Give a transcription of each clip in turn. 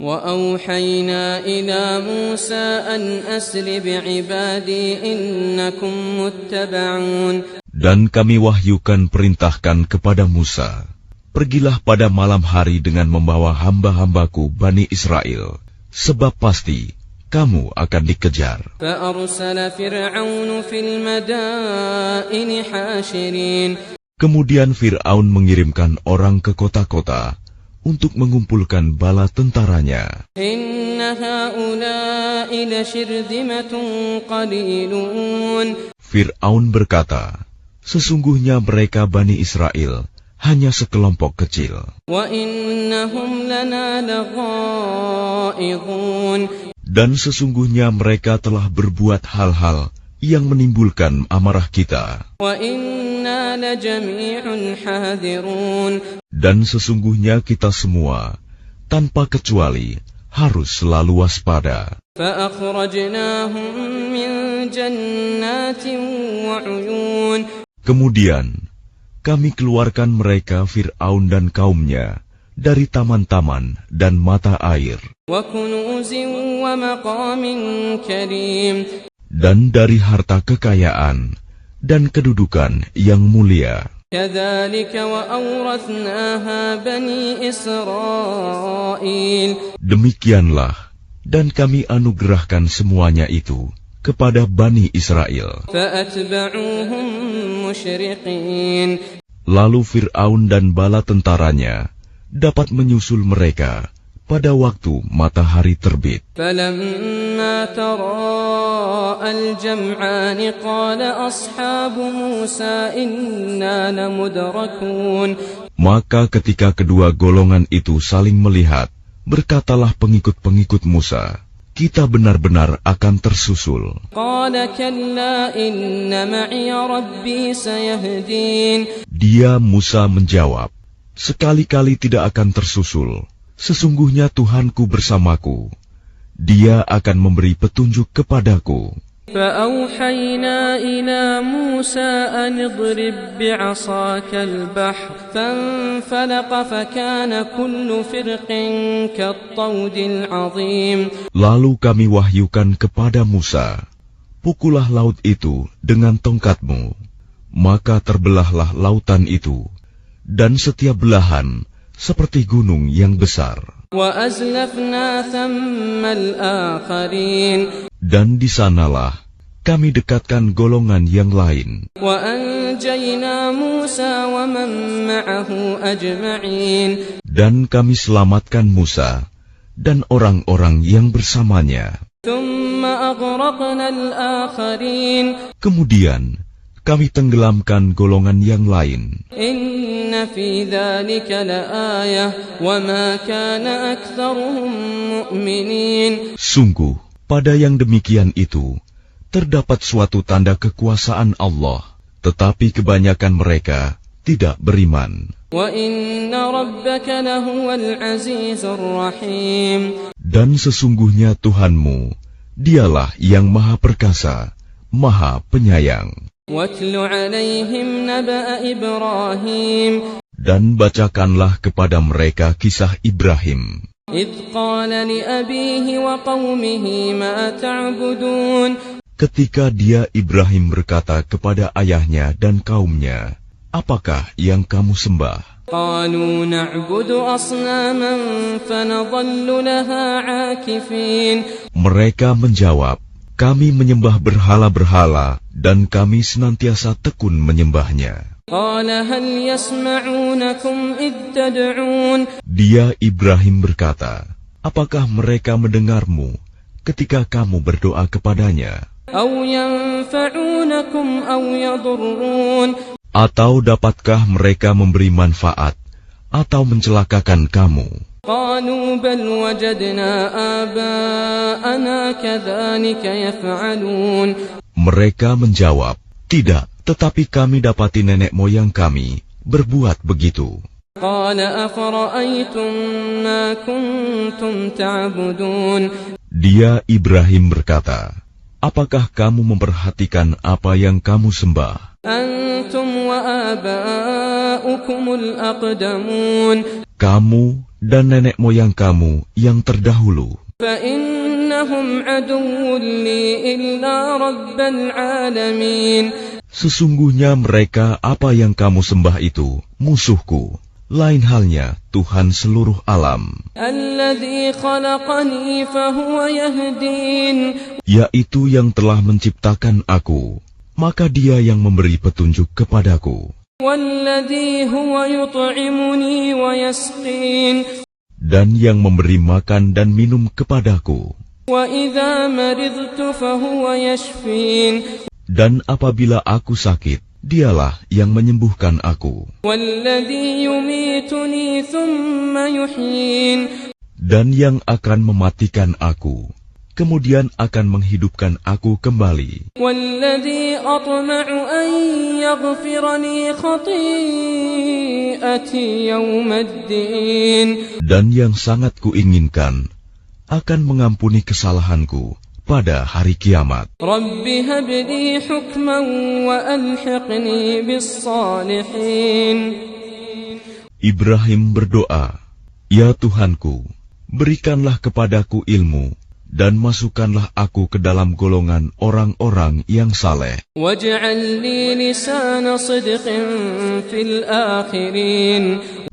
وَأَوْحَيْنَا إِلَى مُوسَى أَنْ أَسْرِ بِعِبَادِي إِنَّكُمْ مُتَّبَعُونَ. Dan kami wahyukan perintahkan kepada Musa, pergilah pada malam hari dengan membawa hamba-hambaku Bani Israel, sebab pasti kamu akan dikejar. فَأَرْسَلَ فِرْعَوْنُ فِي الْمَدَائِنِ حَاشِرِينَ. Kemudian Fir'aun mengirimkan orang ke kota-kota untuk mengumpulkan bala tentaranya. Inna haula'i lasyirzimatun qalilun. Fir'aun berkata, sesungguhnya mereka Bani Israel hanya sekelompok kecil. Wa innahum lana laghaidun. Dan sesungguhnya mereka telah berbuat hal-hal yang menimbulkan amarah kita. Wa inna lajami'un hadirun. Dan sesungguhnya kita semua, tanpa kecuali, harus selalu waspada. Kemudian, kami keluarkan mereka Fir'aun dan kaumnya dari taman-taman dan mata air. Dan dari harta kekayaan dan kedudukan yang mulia. Demikianlah, dan kami anugerahkan semuanya itu kepada Bani Israel. Lalu Fir'aun dan bala tentaranya dapat menyusul mereka pada waktu matahari terbit. Maka ketika kedua golongan itu saling melihat, berkatalah pengikut-pengikut Musa, kita benar-benar akan tersusul. Dia Musa menjawab, sekali-kali tidak akan tersusul. Sesungguhnya Tuhanku bersamaku. Dia akan memberi petunjuk kepadaku. فَأَوْحَيْنَا إِلَى مُوسَى أَنِ اضْرِب بِّعَصَاكَ الْبَحْرَ فَانفَلَقَ فَكَانَ كُلُّ فِرْقٍ كَالطَّوْدِ الْعَظِيمِ. Lalu kami wahyukan kepada Musa, pukullah laut itu dengan tongkatmu, maka terbelahlah lautan itu, dan setiap belahan seperti gunung yang besar. Dan di sanalah kami dekatkan golongan yang lain. Dan kami selamatkan Musa dan orang-orang yang bersamanya. Kemudian kami tenggelamkan golongan yang lain. Sungguh, pada yang demikian itu, terdapat suatu tanda kekuasaan Allah, tetapi kebanyakan mereka tidak beriman. Dan sesungguhnya Tuhanmu, dialah yang Maha Perkasa, Maha Penyayang. Dan bacakanlah kepada mereka kisah Ibrahim. Ketika dia Ibrahim berkata kepada ayahnya dan kaumnya, apakah yang kamu sembah? Mereka menjawab, kami menyembah berhala-berhala dan kami senantiasa tekun menyembahnya. Dia Ibrahim berkata, apakah mereka mendengarmu ketika kamu berdoa kepadanya? Atau dapatkah mereka memberi manfaat atau mencelakakan kamu? Mereka menjawab, tidak, tetapi kami dapati nenek moyang kami berbuat begitu. Dia Ibrahim berkata, apakah kamu memperhatikan apa yang kamu sembah? Kamu dan nenek moyang kamu yang terdahulu. فإنهم عدو لي إلا رب العالمين. Sesungguhnya mereka apa yang kamu sembah itu musuhku, lain halnya Tuhan seluruh alam, الذي خلقني فهو يهدين. yaitu yang telah menciptakan aku, maka Dia yang memberi petunjuk kepadaku. والذي هو يطعمني ويسقين. Dan yang memberi makan dan minum kepadaku. وإذا مرضت فهو يشفين. Dan apabila aku sakit, Dialah yang menyembuhkan aku. والذي يميتني ثم يحيين. Dan yang akan mematikan aku, kemudian akan menghidupkan aku kembali. والذي أطمع أن يغفر لي خطيئتي يوم الدين. Dan yang sangat kuinginkan akan mengampuni kesalahanku pada hari kiamat. رب هب لي حكما وألحقني بالصالحين. Ibrahim berdoa, "Ya Tuhanku, berikanlah kepadaku ilmu dan masukkanlah aku ke dalam golongan orang-orang yang saleh. واجعل لي لسان صدق في الآخرين.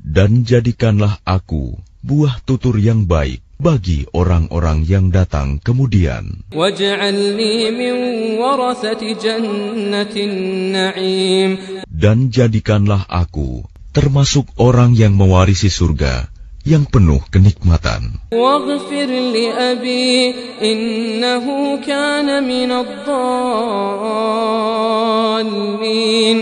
Dan jadikanlah aku buah tutur yang baik bagi orang-orang yang datang kemudian. واجعل لي من ورثة جنة النعيم. Dan jadikanlah aku termasuk orang yang mewarisi surga yang penuh kenikmatan. واغفر لأبي إنه كان من الضالين.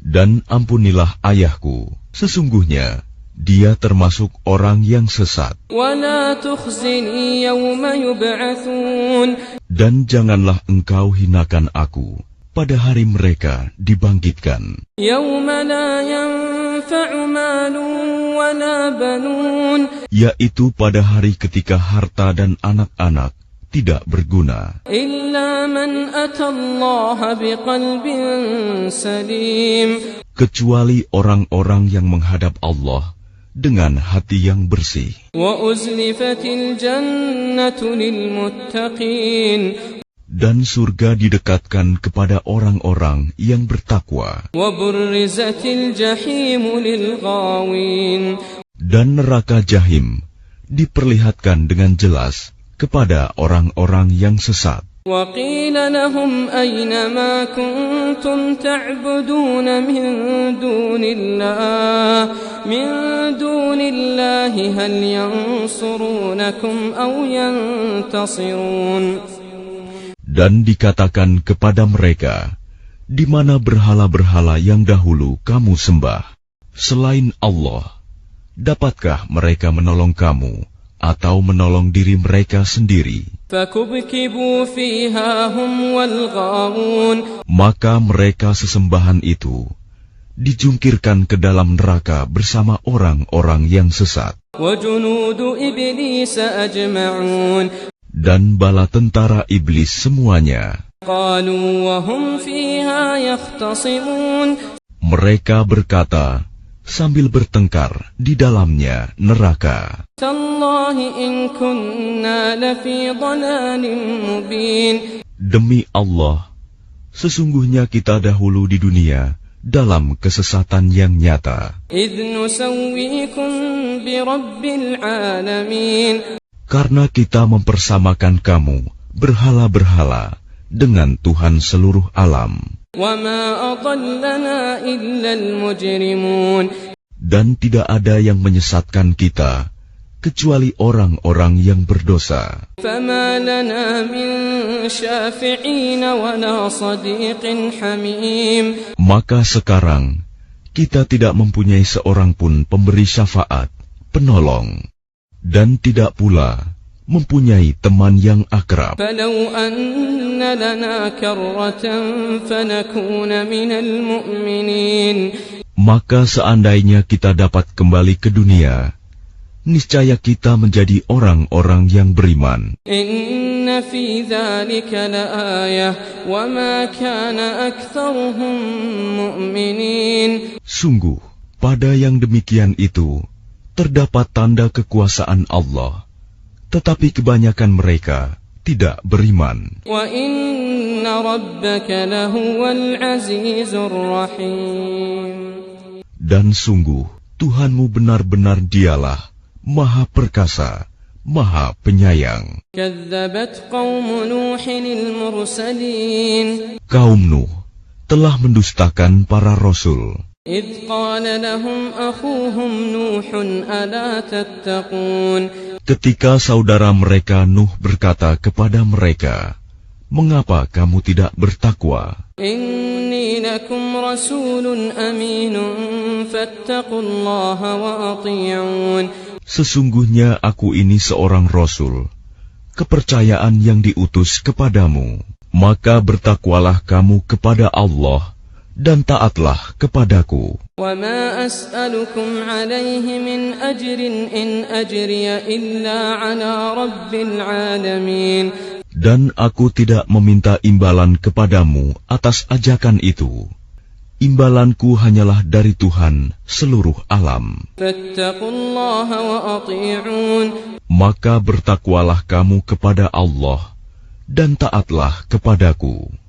Dan ampunilah ayahku, sesungguhnya dia termasuk orang yang sesat. ولا تخزني يوم يبعثون. Dan janganlah engkau hinakan aku pada hari mereka dibangkitkan. يوم لا ينفع مال ولا بنون. Yaitu pada hari ketika harta dan anak-anak tidak berguna. إلا من أتى الله بقلب سليم. Kecuali orang-orang yang menghadap Allah dengan hati yang bersih. وأزلفت الجنة للمتقين. Dan surga didekatkan kepada orang-orang yang bertakwa. وبرزت الجحيم للغاوين. Dan neraka jahim diperlihatkan dengan jelas kepada orang-orang yang sesat. وقيل لهم أين ما كنتم تعبدون من دون الله هل ينصرونكم أو ينتصرون. Dan dikatakan kepada mereka, di mana berhala-berhala yang dahulu kamu sembah selain Allah, dapatkah mereka menolong kamu atau menolong diri mereka sendiri? فكبكبوا فيها هم والغاوون. Maka mereka sesembahan itu dijungkirkan ke dalam neraka bersama orang-orang yang sesat. وجنود إبليس أجمعون. Dan bala tentara iblis semuanya. قالوا وهم فيها يختصمون. Mereka berkata sambil bertengkar di dalamnya neraka. تالله إن كنا لفي ضلال مبين. Demi Allah, sesungguhnya kita dahulu di dunia dalam kesesatan yang nyata. إذ نسويكم برب العالمين. Karena kita mempersamakan kamu berhala-berhala dengan Tuhan seluruh alam. وما أضلنا إلا المجرمون. Dan tidak ada yang menyesatkan kita kecuali orang-orang yang berdosa. فما لنا من شافعين ولا صديق حميم. Maka sekarang kita tidak mempunyai seorang pun pemberi syafaat, penolong, dan tidak pula mempunyai teman yang akrab. فلو أن لنا كرة فنكون من المؤمنين. Maka seandainya kita dapat kembali ke dunia, niscaya kita menjadi orang-orang yang beriman. إن في ذلك لآية وما كان أكثرهم مؤمنين. Sungguh, pada yang demikian itu terdapat tanda kekuasaan Allah, tetapi kebanyakan mereka tidak beriman. Wa inna rabbaka lahuwal azizur rahim. Dan sungguh, Tuhanmu benar-benar dialah Maha Perkasa, Maha Penyayang. Kadzabat qaum Nuhin al-mursalin. Kaum Nuh telah mendustakan para rasul. إذ قال لهم أخوهم نوح ألا تتقون. Ketika saudara mereka Nuh berkata kepada mereka, "Mengapa kamu tidak bertakwa? إني لكم رسول أمين فاتقوا الله وأطيعون." Sesungguhnya aku ini seorang rasul, kepercayaan yang diutus kepadamu. Maka bertakwalah kamu kepada Allah dan taatlah kepadaku. وما أسألكم عليه من أجر إن أجري إلا على رب العالمين. Dan aku tidak meminta imbalan kepadamu atas ajakan itu. Imbalanku hanyalah dari Tuhan seluruh alam. فاتقوا الله وأطيعون. Maka bertakwalah kamu kepada Allah dan taatlah kepadaku.